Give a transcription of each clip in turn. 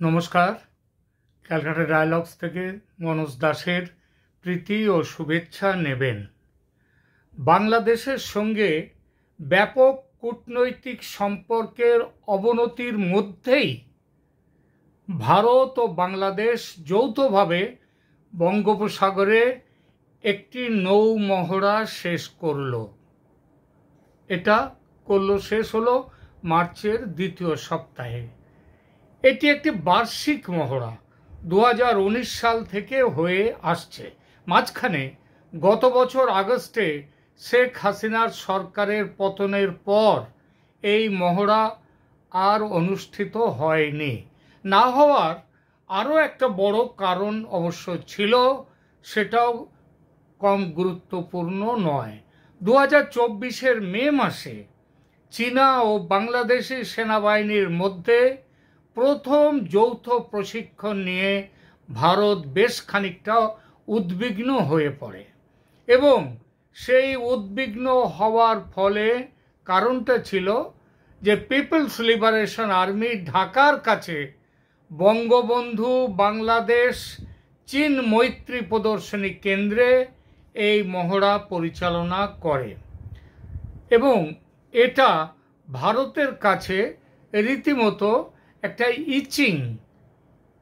নমস্কার। ক্যালকাটা ডায়ালগস থেকে মনোজ দাসের প্রীতি ও শুভেচ্ছা নেবেন। বাংলাদেশের সঙ্গে ব্যাপক কূটনৈতিক সম্পর্কের অবনতির মধ্যেই ভারত ও বাংলাদেশ যৌথভাবে বঙ্গোপসাগরে একটি নৌ মহড়া শেষ শেষ হলো মার্চের দ্বিতীয় সপ্তাহে। এটি একটি বার্ষিক মহড়া 2019 সাল থেকে হয়ে আসছে। মাঝখানে গত বছর আগস্টে শেখ হাসিনার সরকারের পতনের পর এই মহড়া আর অনুষ্ঠিত হয়নি। না হওয়ার আরও একটা বড় কারণ অবশ্য ছিল, সেটাও কম গুরুত্বপূর্ণ নয়। 2024-এর মে মাসে চীনা ও বাংলাদেশি সেনাবাহিনীর মধ্যে প্রথম যৌথ প্রশিক্ষণ নিয়ে ভারত বেশ খানিকটা উদ্বিগ্ন হয়ে পড়ে এবং সেই উদ্বিগ্ন হওয়ার ফলে কারণটা ছিল যে পিপলস লিবারেশন আর্মি ঢাকার কাছে বঙ্গবন্ধু বাংলাদেশ চীন মৈত্রী প্রদর্শনী কেন্দ্রে এই মহড়া পরিচালনা করে এবং এটা ভারতের কাছে রীতিমতো একটা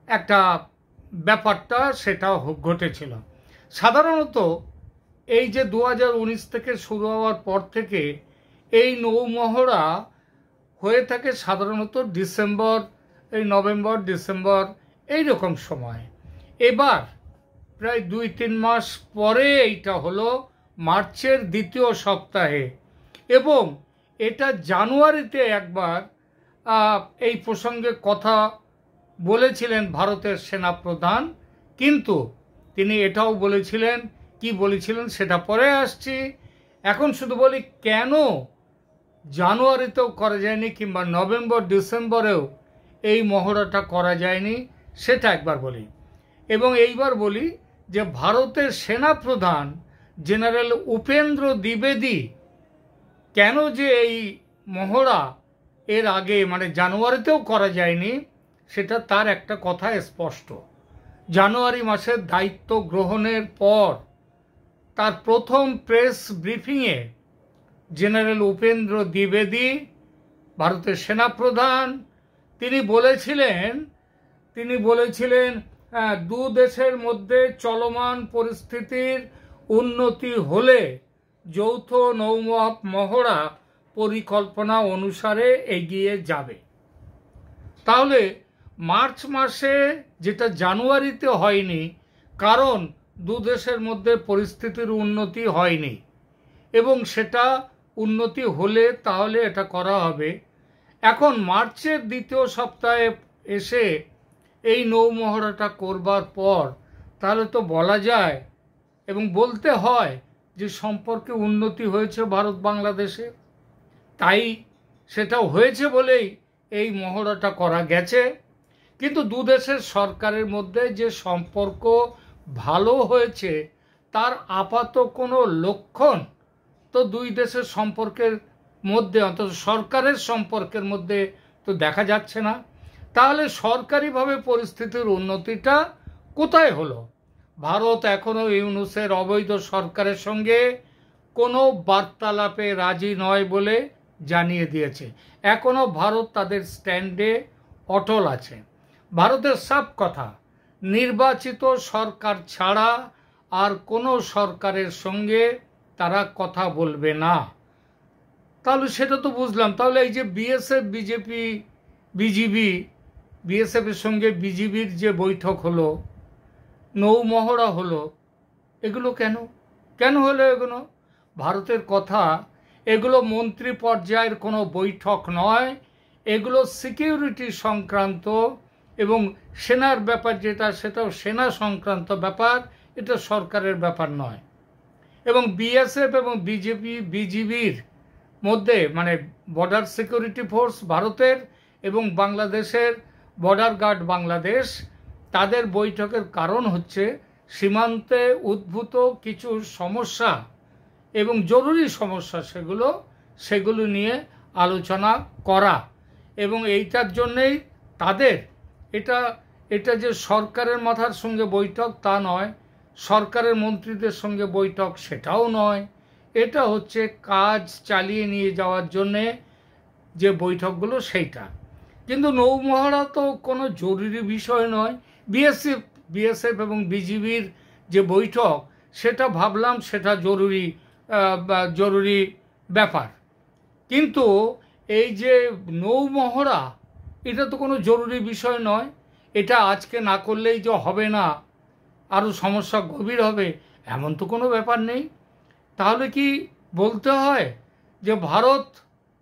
একটা ব্যাপারটা সেটা ঘটেছিল। সাধারণত এই যে 2019 থেকে শুরু হওয়ার পর থেকে এই নৌমহড়া হয়ে থাকে সাধারণত নভেম্বর ডিসেম্বর এইরকম সময়। এবার প্রায় 2-3 মাস পরে এইটা হলো মার্চের দ্বিতীয় সপ্তাহে এবং এটা জানুয়ারিতে একবার এই প্রসঙ্গে কথা বলেছিলেন ভারতের সেনাপ্রধান, কিন্তু তিনি এটাও বলেছিলেন, কি বলেছিলেন সেটা পরে আসছি। এখন শুধু বলি কেন জানুয়ারিতেও করা যায়নি কিংবা নভেম্বর ডিসেম্বরেও এই মহড়াটা করা যায়নি সেটা একবার বলি। এবং এইবার বলি যে ভারতের সেনাপ্রধান জেনারেল উপেন্দ্র দ্বিবেদী কেন যে এই মহড়া এর আগে জানুয়ারিতেও করা যায়নি সেটা তার একটা কথা স্পষ্ট। জানুয়ারি মাসের দায়িত্ব গ্রহণের পর তার প্রথম প্রেস ব্রিফিংয়ে জেনারেল উপেন্দ্র দ্বিবেদী ভারতের সেনাপ্রধান তিনি বলেছিলেন দু দেশের মধ্যে চলমান পরিস্থিতির উন্নতি হলে যৌথ নৌ মহড়া পরিকল্পনা অনুসারে এগিয়ে যাবে। তাহলে মার্চ মাসে যেটা জানুয়ারিতে হয়নি, কারণ দু দেশের মধ্যে পরিস্থিতির উন্নতি হয়নি এবং সেটা উন্নতি হলে তাহলে এটা করা হবে। এখন মার্চের দ্বিতীয় সপ্তাহে এসে এই নৌমহড়াটা করবার পর তাহলে তো বলা যায় এবং বলতে হয় যে সম্পর্কে উন্নতি হয়েছে ভারত বাংলাদেশে, তাই সেটাও হয়েছে বলেই এই মহড়াটা করা গেছে। কিন্তু দু দেশের সরকারের মধ্যে যে সম্পর্ক ভালো হয়েছে তার আপাত কোনো লক্ষণ তো দুই দেশের সম্পর্কের মধ্যে, অন্তত সরকারের সম্পর্কের মধ্যে তো দেখা যাচ্ছে না। তাহলে সরকারিভাবে পরিস্থিতির উন্নতিটা কোথায় হলো? ভারত এখনও ইউনূসের অবৈধ সরকারের সঙ্গে কোনো বার্তালাপে রাজি নয় বলে জানিয়ে দিয়েছে। এখনও ভারত তাদের স্ট্যান্ডে অটল আছে। ভারতের সাফ কথা, নির্বাচিত সরকার ছাড়া আর কোনো সরকারের সঙ্গে তারা কথা বলবে না। তাহলে সেটা তো বুঝলাম। তাহলে এই যে বিএসএফ বিএসএফের সঙ্গে বিজিবির যে বৈঠক হলো, নৌমহড়া হলো, এগুলো কেন হলো? এগুলো ভারতের কথা, এগুলো মন্ত্রী পর্যায়ের কোনো বৈঠক নয়, এগুলো সিকিউরিটি সংক্রান্ত এবং সেনার ব্যাপার সেটাও সেনা সংক্রান্ত ব্যাপার, এটা সরকারের ব্যাপার নয়। এবং বিএসএফ এবং বিজিবির মধ্যে বর্ডার সিকিউরিটি ফোর্স ভারতের এবং বাংলাদেশের বর্ডার গার্ড বাংলাদেশ, তাদের বৈঠকের কারণ হচ্ছে সীমান্তে উদ্ভূত কিছু সমস্যা এবং জরুরি সমস্যা সেগুলো নিয়ে আলোচনা করা এবং এইটার জন্যেই তাদের এটা এটা যে সরকারের মাথার সঙ্গে বৈঠক তা নয়, সরকারের মন্ত্রীদের সঙ্গে বৈঠক সেটাও নয়, এটা হচ্ছে কাজ চালিয়ে নিয়ে যাওয়ার জন্যে যে বৈঠকগুলো সেইটা। কিন্তু নৌমহড়া তো কোনো জরুরি বিষয় নয়। বিএসএফ এবং বিজিবির যে বৈঠক সেটা ভাবলাম সেটা জরুরি ব্যাপার, কিন্তু এই যে নৌমহড়া এটা তো কোনো জরুরি বিষয় নয়। এটা আজকে না করলেই যে হবে না, আরও সমস্যা গভীর হবে এমন তো কোনো ব্যাপার নেই। তাহলে কি বলতে হয় যে ভারত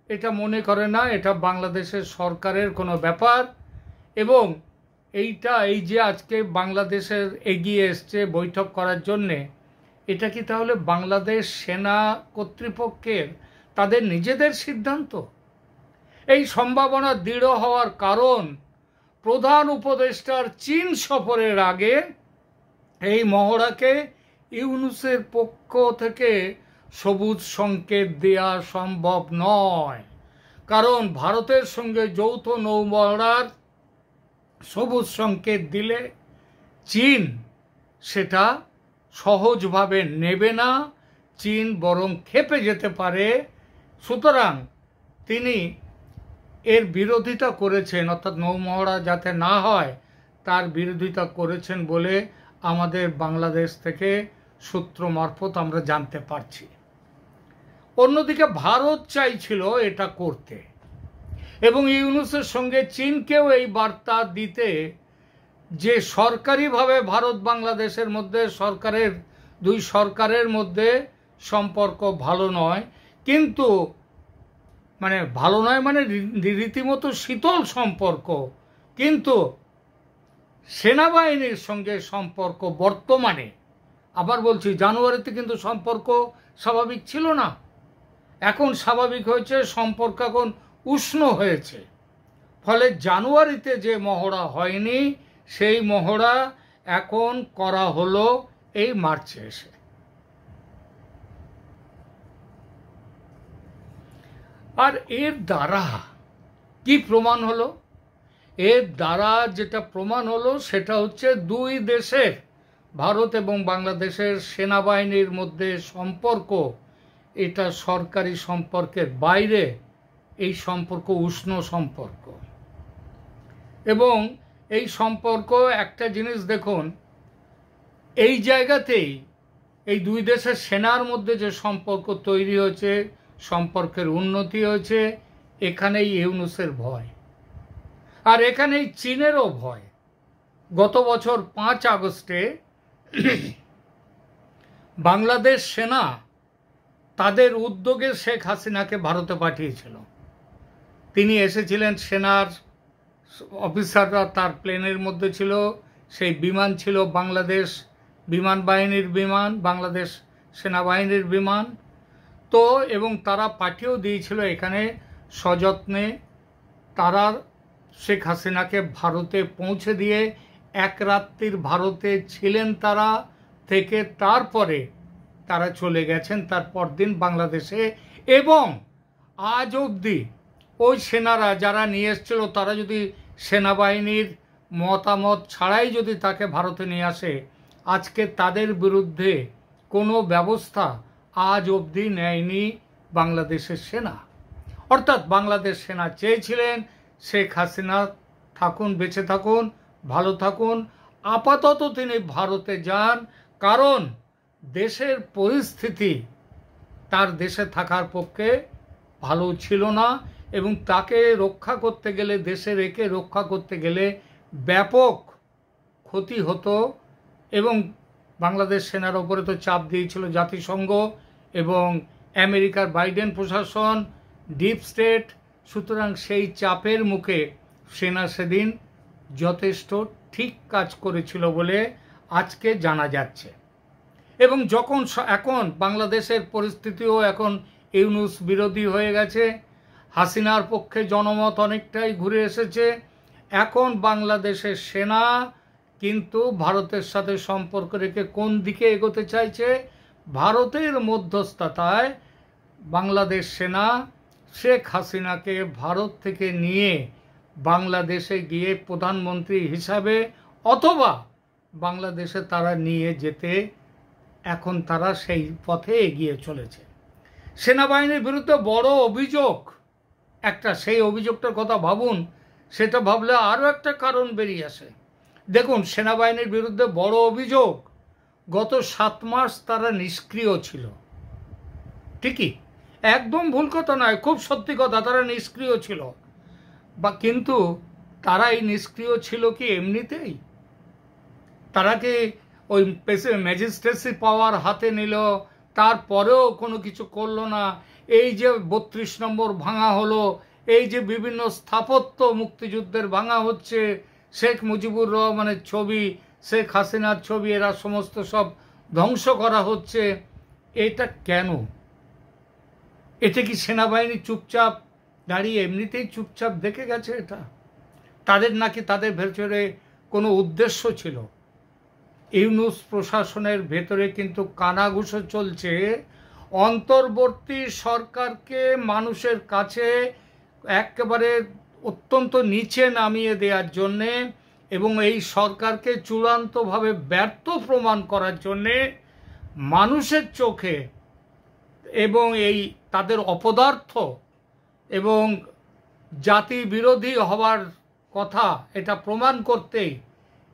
এটা মনে করে না এটা বাংলাদেশের সরকারের কোনো ব্যাপার, এবং এই যে আজকে বাংলাদেশের এগিয়ে এসছে বৈঠক করার জন্যে, এটা কি তাহলে বাংলাদেশ সেনা কর্তৃপক্ষের তাদের নিজেদের সিদ্ধান্ত? এই সম্ভাবনা দৃঢ় হওয়ার কারণ প্রধান উপদেষ্টার চীন সফরের আগে এই মহড়াকে ইউনূসের পক্ষ থেকে সবুজ সংকেত দেওয়া সম্ভব নয়। কারণ ভারতের সঙ্গে যৌথ নৌমহড়ার সবুজ সংকেত দিলে চীন সেটা সহজভাবে নেবে না, চীন বরং ক্ষেপে যেতে পারে। সুতরাং তিনি এর বিরোধিতা করেছেন, অর্থাৎ নৌমহড়া যাতে না হয় তার বিরোধিতা করেছেন বলে আমাদের বাংলাদেশ থেকে সূত্র মারফত আমরা জানতে পারছি। অন্যদিকে ভারত চাইছিল এটা করতে, এবং ইউনূসের সঙ্গে চীনকেও এই বার্তা দিতে যে সরকারিভাবে ভারত বাংলাদেশের মধ্যে দুই সরকারের মধ্যে সম্পর্ক ভালো নয়, কিন্তু ভালো নয় মানে রীতিমতো শীতল সম্পর্ক, কিন্তু সেনাবাহিনীর সঙ্গে সম্পর্ক বর্তমানে, আবার বলছি জানুয়ারিতে কিন্তু সম্পর্ক স্বাভাবিক ছিল না, এখন স্বাভাবিক হয়েছে, সম্পর্ক এখন উষ্ণ হয়েছে। ফলে জানুয়ারিতে যে মহড়া হয়নি সেই মহড়া এখন করা হলো এই মার্চে এসে। আর এর দ্বারা কি প্রমাণ হলো? এর দ্বারা যেটা প্রমাণ হলো সেটা হচ্ছে দুই দেশের, ভারত এবং বাংলাদেশের সেনাবাহিনীর মধ্যে সম্পর্ক এটা সরকারি সম্পর্কের বাইরে, এই সম্পর্ক উষ্ণ সম্পর্ক। এবং এই সম্পর্ক একটা জিনিস দেখুন, এই জায়গাতেই এই দুই দেশের সেনার মধ্যে যে সম্পর্ক তৈরি হয়েছে, সম্পর্কের উন্নতি হয়েছে, এখানেই ইউনূসের ভয়, আর এখানেই চীনেরও ভয়। গত বছর 5 আগস্টে বাংলাদেশ সেনা তাদের উদ্যোগে শেখ হাসিনাকে ভারতে পাঠিয়েছিল। তিনি এসেছিলেন, সেনার অফিসাররা তার প্লেনের মধ্যে ছিল, সেই বিমান ছিল বাংলাদেশ বিমান বাহিনীর বিমান, বাংলাদেশ সেনাবাহিনীর বিমান। তো এবং তারা পাঠিয়েও দিয়েছিল এখানে সযত্নে, তারা শেখ হাসিনাকে ভারতে পৌঁছে দিয়ে এক রাত্রির ভারতে ছিলেন তারা, থেকে তারপরে তারা চলে গেছেন তার পরদিন বাংলাদেশে। এবং আজ অবধি ওই সেনারা যারা নিয়ে এসেছিল তারা যদি সেনাবাহিনীর মতামত ছাড়াই যদি তাকে ভারতে নিয়ে আসে, আজকে তাদের বিরুদ্ধে কোনো ব্যবস্থা আজ অবধি নেয়নি বাংলাদেশের সেনা। অর্থাৎ বাংলাদেশ সেনা চেয়েছিলেন শেখ হাসিনা থাকুন, বেঁচে থাকুন, ভালো থাকুন, আপাতত তিনি ভারতে যান, কারণ দেশের পরিস্থিতি তার দেশে থাকার পক্ষে ভালো ছিল না, এবং তাকে রক্ষা করতে গেলে, দেশে রেখে রক্ষা করতে গেলে ব্যাপক ক্ষতি হতো। এবং বাংলাদেশ সেনার ওপরে তো চাপ দিয়েছিল জাতিসংঘ এবং আমেরিকার বাইডেন প্রশাসন, ডিপ স্টেট। সুতরাং সেই চাপের মুখে সেনা সেদিন যথেষ্ট ঠিক কাজ করেছিল বলে আজকে জানা যাচ্ছে। এবং এখন বাংলাদেশের পরিস্থিতিও এখন ইউনূস বিরোধী হয়ে গেছে, হাসিনার পক্ষে জনমত অনেকটাই ঘুরে এসেছে। এখন বাংলাদেশের সেনা কিন্তু ভারতের সাথে সম্পর্ক রেখে কোন দিকে এগোতে চাইছে? ভারতের মধ্যস্থতায় বাংলাদেশ সেনা শেখ হাসিনাকে ভারত থেকে নিয়ে বাংলাদেশে গিয়ে প্রধানমন্ত্রী হিসাবে অথবা বাংলাদেশে তারা নিয়ে যেতে এখন তারা সেই পথে এগিয়ে চলেছে। সেনাবাহিনীর বিরুদ্ধে বড় অভিযোগ একটা, সেই অভিযোগটার কথা ভাবুন, সেটা ভাবলে আরও একটা কারণ বেরিয়ে আসে। দেখুন, সেনাবাহিনীর বিরুদ্ধে বড় অভিযোগ, গত 7 মাস তারা নিষ্ক্রিয় ছিল। ঠিকই, একদম ভুল কথা নয়, খুব সত্যি কথা, তারা নিষ্ক্রিয় ছিল। কিন্তু তারা এই নিষ্ক্রিয় ছিল কি এমনিতেই? তারা কি ওই ম্যাজিস্ট্রেসি পাওয়ার হাতে নিল, তারপরেও কোনো কিছু করলো না? এই যে 32 নম্বর ভাঙা হলো, এই যে বিভিন্ন স্থাপত্য মুক্তিযুদ্ধের ভাঙা হচ্ছে, শেখ মুজিবুর রহমানের ছবি, শেখ হাসিনার ছবি, এরা সমস্ত সব ধ্বংস করা হচ্ছে, এটা কেন? এটা কি সেনাবাহিনী চুপচাপ দাঁড়িয়ে এমনিতেই চুপচাপ দেখে গেছে? এটা তাদের নাকি তাদের ভেতরে কোনো উদ্দেশ্য ছিল? ইউনূস প্রশাসনের ভেতরে কিন্তু কানাঘুষো চলছে অন্তর্বর্তী সরকারকে মানুষের কাছে একেবারে অত্যন্ত নিচে নামিয়ে দেওয়ার জন্যে এবং এই সরকারকে চূড়ান্তভাবে ব্যর্থ প্রমাণ করার জন্যে মানুষের চোখে এবং এই তাদের অপদার্থ এবং জাতি বিরোধী হওয়ার কথা এটা প্রমাণ করতেই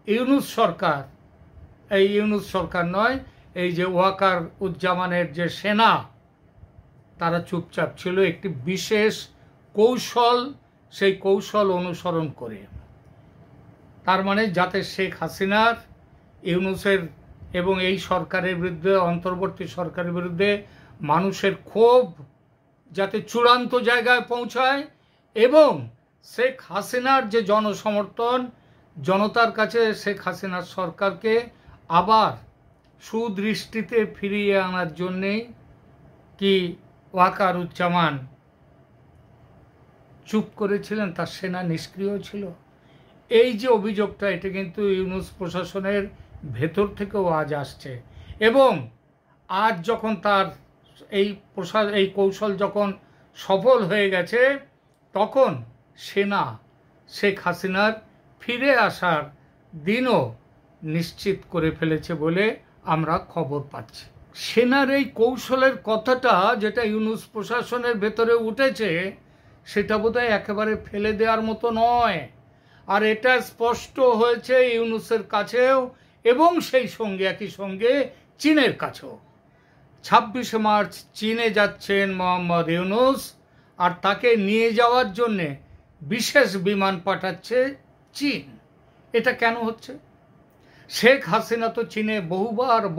ইউনূস সরকার, এই ইউনূস সরকার নয়, এই যে ওয়াকার উজ্জামানের যে সেনা, তারা চুপচাপ ছিল একটি বিশেষ কৌশল, সেই কৌশল অনুসরণ করে। তার মানে যাতে শেখ হাসিনার, ইউনূসের এবং এই সরকারের বিরুদ্ধে, অন্তর্বর্তী সরকারের বিরুদ্ধে মানুষের ক্ষোভ যাতে চূড়ান্ত জায়গায় পৌঁছায় এবং শেখ হাসিনার যে জনসমর্থন, জনতার কাছে শেখ হাসিনার সরকারকে আবার সুদৃষ্টিতে ফিরিয়ে আনার জন্যেই কি ওয়াকার উজ্জামান চুপ করেছিলেন, তার সেনা নিষ্ক্রিয় ছিল? এই যে অভিযোগটা, এটা কিন্তু ইউনূস প্রশাসনের ভেতর থেকেও আজ আসছে। এবং আজ যখন তার এই কৌশল যখন সফল হয়ে গেছে, তখন সেনা শেখ হাসিনার ফিরে আসার দিনও নিশ্চিত করে ফেলেছে বলে আমরা খবর পাচ্ছি। সেনার এই কৌশলের কথাটা যেটা ইউনূস প্রশাসনের ভেতরে উঠেছে, সেটা বোধহয় একেবারে ফেলে দেওয়ার মতো নয়। আর এটা স্পষ্ট হয়েছে ইউনূসের কাছেও এবং সেই সঙ্গে একই সঙ্গে চীনের কাছেও। 26 মার্চ চীনে যাচ্ছেন মোহাম্মদ ইউনূস, আর তাকে নিয়ে যাওয়ার জন্যে বিশেষ বিমান পাঠাচ্ছে চীন। এটা কেন হচ্ছে? শেখ হাসিনা তো চীনে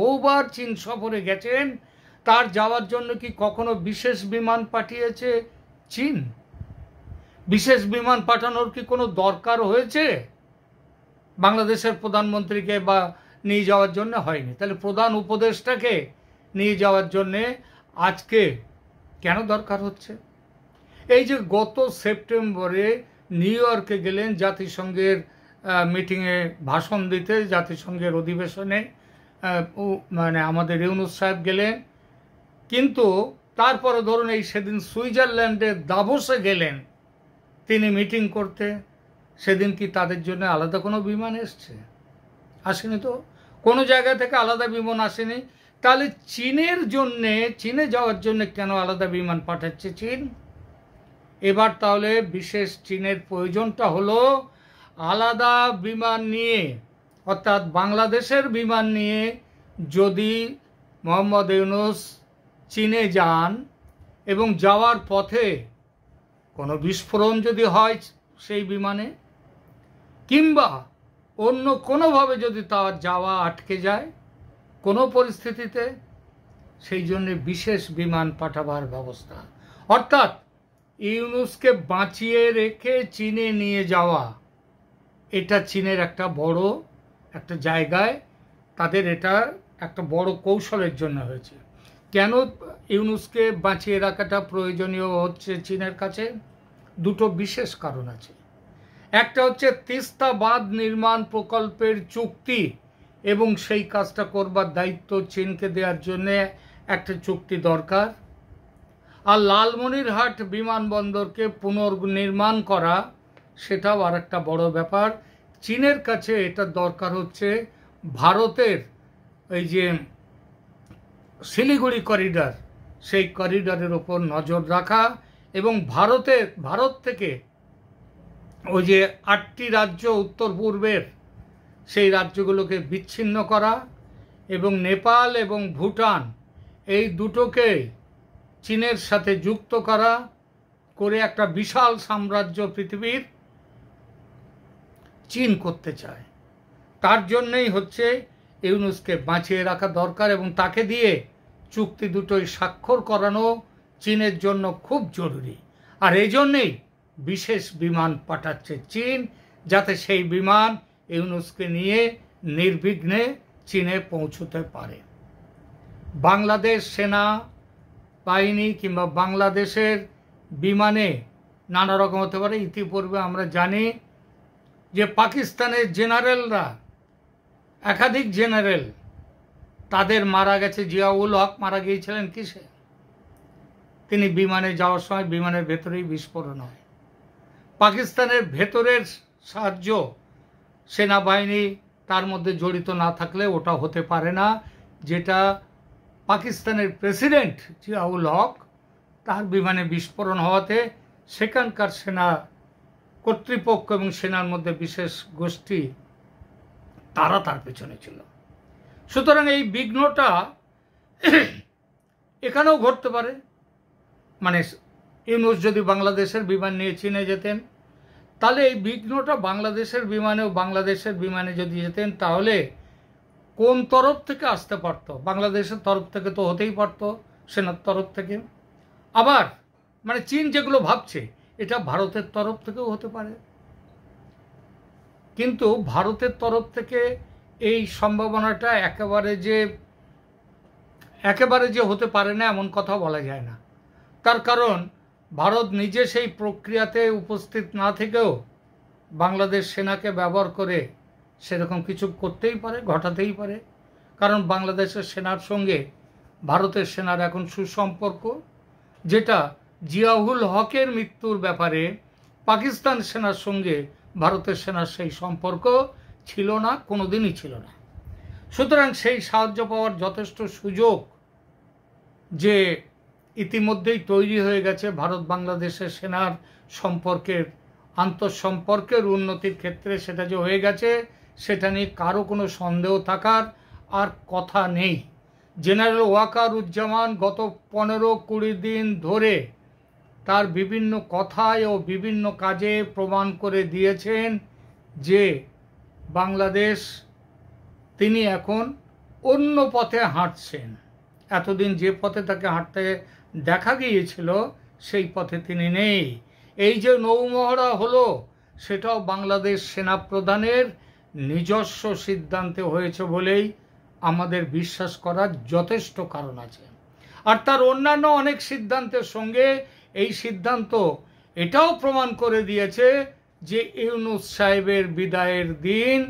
বহুবার চীন সফরে গেছেন, তার যাওয়ার জন্য কি কখনো বিশেষ বিমান পাঠিয়েছে চীন? বিশেষ বিমান পাঠানোর কি কোনো দরকার হয়েছে বাংলাদেশের প্রধানমন্ত্রীকে বা নিয়ে যাওয়ার জন্য? হয়নি। তাহলে প্রধান উপদেষ্টাকে নিয়ে যাওয়ার জন্যে আজকে কেন দরকার হচ্ছে? এই যে গত সেপ্টেম্বরে নিউ ইয়র্কে গেলেন জাতিসংঘের মিটিংয়ে ভাষণ দিতে, জাতিসংঘের অধিবেশনে মানে আমাদের ইউনূস সাহেব গেলেন, কিন্তু তারপরে ধরুন এই সেদিন সুইজারল্যান্ডের দাভোসে গেলেন তিনি মিটিং করতে। সেদিন কি তাদের জন্য আলাদা কোনো বিমান এসছে? আসেনি তো, কোনো জায়গা থেকে আলাদা বিমান আসেনি। তাহলে চীনের জন্যে, চীনে যাওয়ার জন্য কেন আলাদা বিমান পাঠাচ্ছে চীন? এবার তাহলে বিশেষ চীনের প্রয়োজনটা হলো আলাদা বিমান নিয়ে, অর্থাৎ বাংলাদেশের বিমান নিয়ে যদি মোহাম্মদ ইউনূস চীনে যান এবং যাওয়ার পথে কোনো বিস্ফোরণ যদি হয় সেই বিমানে, কিংবা অন্য কোনোভাবে যদি তার যাওয়া আটকে যায় কোনো পরিস্থিতিতে, সেই জন্য বিশেষ বিমান পাঠাবার ব্যবস্থা। অর্থাৎ ইউনূসকে বাঁচিয়ে রেখে চীনে নিয়ে যাওয়া, এটা চীনের একটা বড় একটা জায়গায় তাদের এটা একটা বড় কৌশলের জন্য হয়েছে। কেন ইউনূসকে বাঁচিয়ে রাখাটা প্রয়োজনীয় হচ্ছে চীনের কাছে? দুটো বিশেষ কারণ আছে। একটা হচ্ছে তিস্তা বাঁধ নির্মাণ প্রকল্পের চুক্তি, এবং সেই কাজটা করবার দায়িত্ব চীনকে দেওয়ার জন্যে একটা চুক্তি দরকার। আর লালমনিরহাট বিমানবন্দরকে পুনর্নির্মাণ করা, সেটাও আর একটা বড় ব্যাপার। চীনের কাছে এটা দরকার হচ্ছে ভারতের এই যে শিলিগুড়ি করিডর, সেই করিডরের ওপর নজর রাখা এবং ভারত থেকে ওই যে 8টি রাজ্য উত্তর পূর্বের সেই রাজ্যগুলোকে বিচ্ছিন্ন করা এবং নেপাল এবং ভুটান এই দুটোকে চীনের সাথে যুক্ত করা, করে একটা বিশাল সাম্রাজ্য পৃথিবীর চীন করতে চায়। তার জন্যই হচ্ছে ইউনুসকে বাঁচিয়ে রাখা দরকার এবং তাকে দিয়ে চুক্তি দুটোই স্বাক্ষর করানো চীনের জন্য খুব জরুরি। আর এই জন্যেই বিশেষ বিমান পাঠাচ্ছে চীন, যাতে সেই বিমান ইউনুসকে নিয়ে নির্বিঘ্নে চীনে পৌঁছতে পারে। বাংলাদেশ সেনা বাহিনী কিংবা বাংলাদেশের বিমানে নানা রকম হতে পারে। ইতিপূর্বে আমরা জানি যে পাকিস্তানের জেনারেলরা, একাধিক জেনারেল তাদের মারা গেছে। জিয়াউল হক মারা গিয়েছিলেন কিসে? তিনি বিমানে যাওয়ার সময় বিমানের ভেতরেই বিস্ফোরণ হয়। পাকিস্তানের ভেতরের সাহায্য সেনাবাহিনী তার মধ্যে জড়িত না থাকলে ওটা হতে পারে না, যেটা পাকিস্তানের প্রেসিডেন্ট জিয়াউল হক তার বিমানে বিস্ফোরণ হওয়াতে সেখানকার সেনা কর্তৃপক্ষ এবং সেনার মধ্যে বিশেষ গোষ্ঠী তারা তার পেছনে ছিল। সুতরাং এই বিঘ্নটা এখানেও ঘটতে পারে। মানে ইউনুস যদি বাংলাদেশের বিমান নিয়ে চীনে যেতেন, তাহলে এই বিঘ্নটা বাংলাদেশের বিমানে যদি যেতেন, তাহলে কোন তরফ থেকে আসতে পারত? বাংলাদেশের তরফ থেকে তো হতেই পারত, সেনার তরফ থেকে। আবার মানে চীন যেগুলো ভাবছে এটা ভারতের তরফ থেকেও হতে পারে। কিন্তু ভারতের তরফ থেকে এই সম্ভাবনাটা একেবারে যে হতে পারে না এমন কথা বলা যায় না। তার কারণ ভারত নিজে সেই প্রক্রিয়াতে উপস্থিত না থেকেও বাংলাদেশ সেনাকে ব্যবহার করে সেরকম কিছু করতেই পারে, ঘটাতেই পারে। কারণ বাংলাদেশের সেনার সঙ্গে ভারতের সেনার এখন সুসম্পর্ক, যেটা জিয়াউল হকের মৃত্যুর ব্যাপারে পাকিস্তান সেনার সঙ্গে ভারতের সেনার সেই সম্পর্ক ছিল না, কোনোদিনই ছিল না। সুতরাং সেই সাহায্য পাওয়ার যথেষ্ট সুযোগ যে ইতিমধ্যেই তৈরি হয়ে গেছে ভারত বাংলাদেশের সেনার সম্পর্কের, আন্তঃসম্পর্কের উন্নতির ক্ষেত্রে, সেটা যে হয়ে গেছে সেটা নিয়ে কারো কোনো সন্দেহ থাকার আর কথা নেই। জেনারেল ওয়াকারুজ্জামান গত 15-20 দিন ধরে তার বিভিন্ন কথায় ও বিভিন্ন কাজে প্রমাণ করে দিয়েছেন যে বাংলাদেশ তিনি এখন অন্য পথে হাঁটছেন। এতদিন যে পথে তাকে হাঁটতে দেখা গিয়েছিল সেই পথে তিনি নেই। এই যে নৌমহড়া হলো সেটাও বাংলাদেশ সেনাপ্রধানের নিজস্ব সিদ্ধান্তে হয়েছে বলেই আমাদের বিশ্বাস করার যথেষ্ট কারণ আছে। আর তার অন্যান্য অনেক সিদ্ধান্তের সঙ্গে এই সিদ্ধান্ত এটাও প্রমাণ করে দিয়েছে যে ইউনুস সাহেবের বিদায়ের দিন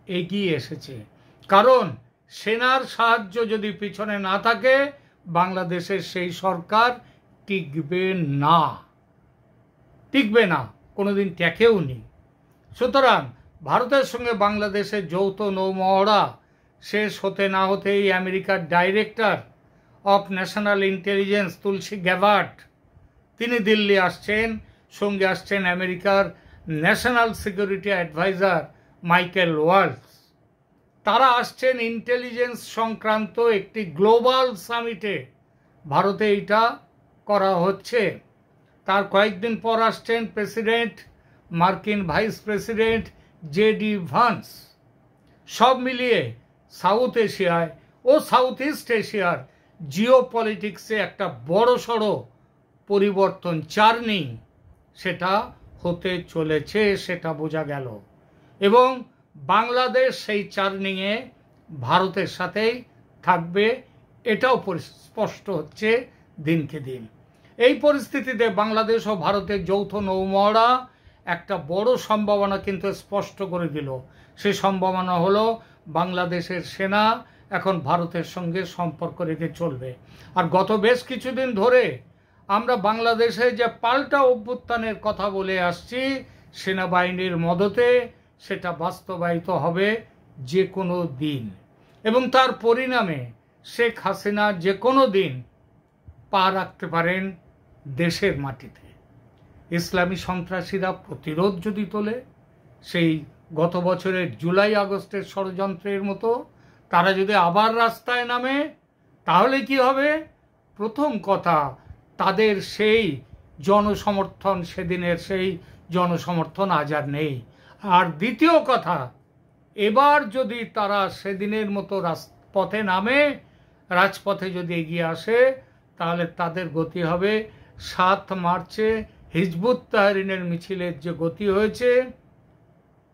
এগিয়ে এসেছে। কারণ সেনার সাহায্য যদি পিছনে না থাকে বাংলাদেশের সেই সরকার টিকবে না, কোনোদিন টেকেও নি। সুতরাং ভারতের সঙ্গে বাংলাদেশের যৌথ নৌমহড়া শেষ হতে না হতেই আমেরিকার director of national intelligence Tulsi Gabbard তিনি দিল্লি আসছেন। সঙ্গে আসছেন আমেরিকার national security adviser Michael Waltz. তারা আসছেন ইন্টেলিজেন্স সংক্রান্ত একটি গ্লোবাল সামিটে। ভারতে এটা করা হচ্ছে। তার কয়েকদিন পর আসছেন মার্কিন ভাইস প্রেসিডেন্ট জেডি ভান্স। সব মিলিয়ে সাউথ এশিয়ায় ও সাউথ ইস্ট এশিয়ার জিও পলিটিক্সে একটা বড়সড় পরিবর্তন, চার্নিং সেটা হতে চলেছে, সেটা বোঝা গেল। এবং বাংলাদেশ সেই চার্নিংয়ে ভারতের সাথেই থাকবে, এটাও স্পষ্ট হচ্ছে দিনকে দিন। এই পরিস্থিতিতে বাংলাদেশ ও ভারতের যৌথ নৌমহড়া একটা বড় সম্ভাবনা কিন্তু স্পষ্ট করে দিল। সেই সম্ভাবনা হলো বাংলাদেশের সেনা এখন ভারতের সঙ্গে সম্পর্ক রেখে চলবে। আর গত বেশ কিছুদিন ধরে আমরা বাংলাদেশে যে পাল্টা অভ্যুত্থানের কথা বলে আসছি সেনাবাহিনীর মদতে সেটা বাস্তবায়িত হবে যে কোনো দিন, এবং তার পরিণামে শেখ হাসিনা যে কোনো দিন পা রাখতে পারেন দেশের মাটিতে। ইসলামী সন্ত্রাসীরা প্রতিরোধ যদি তোলে, সেই গত বছরের জুলাই আগস্টের ষড়যন্ত্রের মতো তারা যদি আবার রাস্তায় নামে, তাহলে কি হবে? প্রথম কথা, তাদের সেই জনসমর্থন, সেদিনের সেই জনসমর্থন আজ আর নেই। আর দ্বিতীয় কথা, এবার যদি তারা সেদিনের মতো পথে নামে, রাজপথে যদি এগিয়ে আসে, তাহলে তাদের গতি হবে 7 মার্চে হিজবুত তাহরিনের মিছিলের যে গতি হয়েছে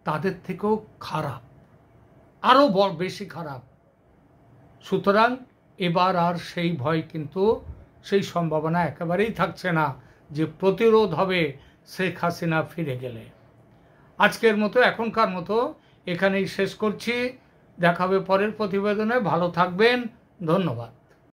তাদের থেকেও খারাপ, আরো বেশি খারাপ। সুতরাং এবার আর সেই ভয়, কিন্তু সেই সম্ভাবনা একেবারেই থাকছে না যে প্রতিরোধ হবে শেখ হাসিনা ফিরে গেলে। আজকের মতো, এখনকার মতো এখানেই শেষ করছি। দেখা হবে পরের প্রতিবেদনে। ভালো থাকবেন। ধন্যবাদ।